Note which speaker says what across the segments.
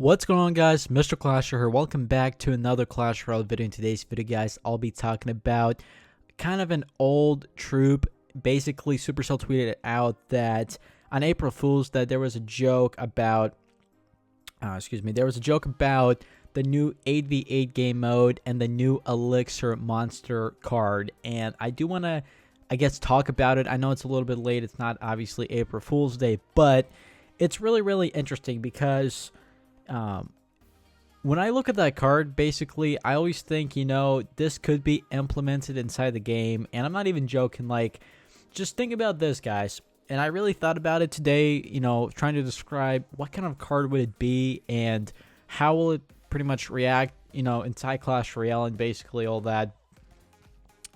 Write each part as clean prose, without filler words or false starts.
Speaker 1: What's going on, guys? Mr. Clasher here. Welcome back to another Clash Royale video. In today's video, guys, I'll be talking about kind of an old trope. Basically, Supercell tweeted out that on April Fool's that there was a joke about there was a joke about the new 8v8 game mode and the new Elixir monster card. And I do want to, I guess, talk about it. I know it's a little bit late. It's not obviously April Fool's Day, but it's really interesting because when I look at that card, basically, I always think, this could be implemented inside the game. And I'm not even joking. Like, just think about this, guys. And I really thought about it today, trying to describe what kind of card would it be and how will it pretty much react, inside Clash Royale and basically all that.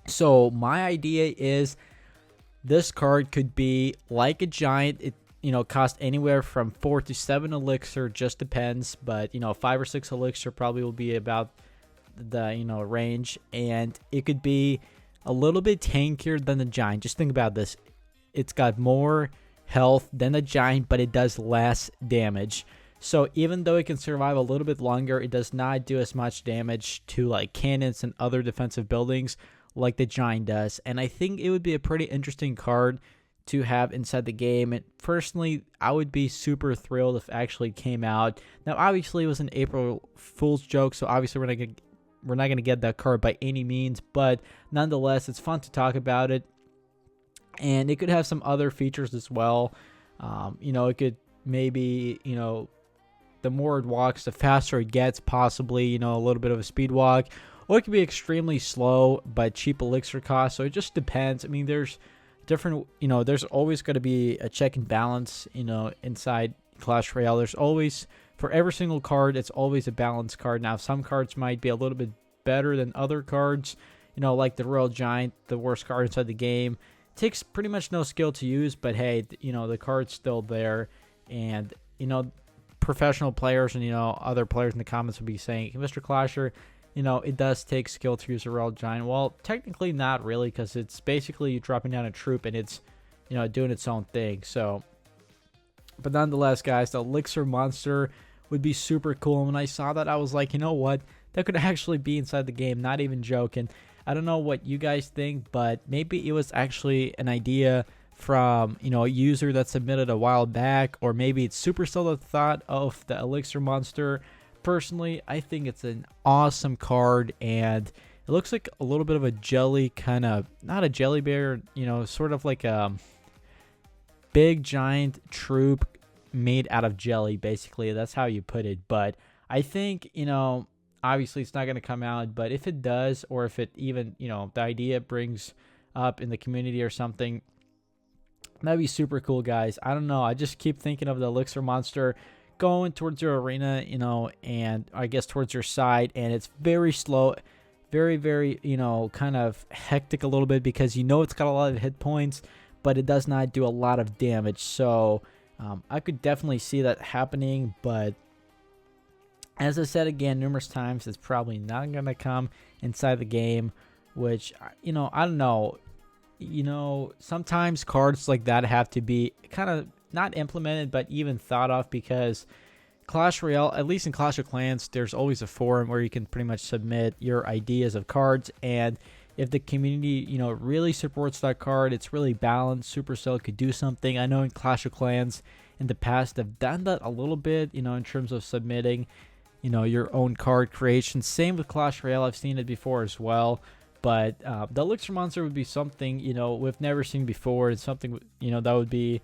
Speaker 1: So my idea is this card could be like a giant. It cost anywhere from 4 to 7 elixir, just depends, but 5 or 6 elixir probably will be about the range, and it could be a little bit tankier than the giant. Just think about this. It's got more health than the giant, but it does less damage. So even though it can survive a little bit longer, it does not do as much damage to like cannons and other defensive buildings like the giant does. And I think it would be a pretty interesting card to have inside the game. And personally, I would be super thrilled if it actually came out. Now, obviously, it was an April Fool's joke, so obviously we're not gonna get that card by any means. But nonetheless, it's fun to talk about it, and it could have some other features as well. It could maybe the more it walks, the faster it gets. Possibly a little bit of a speed walk, or it could be extremely slow but cheap elixir cost. So it just depends. I mean, there's different, there's always going to be a check and balance, inside Clash Royale. There's always, for every single card, it's always a balanced card. Now, some cards might be a little bit better than other cards, like the Royal Giant, the worst card inside the game. It takes pretty much no skill to use, but hey, the card's still there. And, professional players and, other players in the comments would be saying, Mr. Clasher, it does take skill to use a Royal Giant. Well, technically not really, because it's basically you dropping down a troop and it's, doing its own thing. So, but nonetheless, guys, the Elixir monster would be super cool. And when I saw that, I was like, you know what? That could actually be inside the game. Not even joking. I don't know what you guys think, but maybe it was actually an idea from, a user that submitted a while back, or maybe it's Supercell that thought of the Elixir monster. Personally, I think it's an awesome card, and it looks like a little bit of a jelly kind of, not a jelly bear, sort of like a big giant troop made out of jelly, basically. That's how you put it. But I think, obviously it's not going to come out, but if it does, or if it even, the idea brings up in the community or something, that'd be super cool, guys. I don't know. I just keep thinking of the Elixir monster going towards your arena, and I guess towards your side, and it's very slow, very, kind of hectic a little bit, because it's got a lot of hit points, but it does not do a lot of damage. So I could definitely see that happening, but as I said again numerous times, it's probably not gonna come inside the game, which I don't know. Sometimes cards like that have to be kind of not implemented, but even thought of, because Clash Royale, at least in Clash of Clans, there's always a forum where you can pretty much submit your ideas of cards, and if the community, really supports that card, it's really balanced, Supercell could do something. I know in Clash of Clans in the past, they've done that a little bit, in terms of submitting, your own card creation. Same with Clash Royale, I've seen it before as well. But the Elixir monster would be something, we've never seen before. It's something, that would be,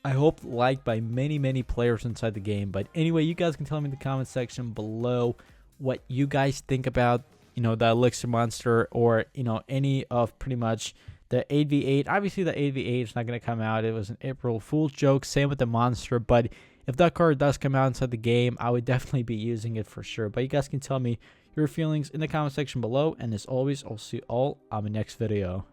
Speaker 1: I hope, liked by many players inside the game. But anyway, you guys can tell me in the comment section below what you guys think about, the Elixir monster, or, any of pretty much the 8v8. Obviously, the 8v8 is not going to come out. It was an April Fool's joke. Same with the monster. But if that card does come out inside the game, I would definitely be using it for sure. But you guys can tell me your feelings in the comment section below. And as always, I'll see you all on the next video.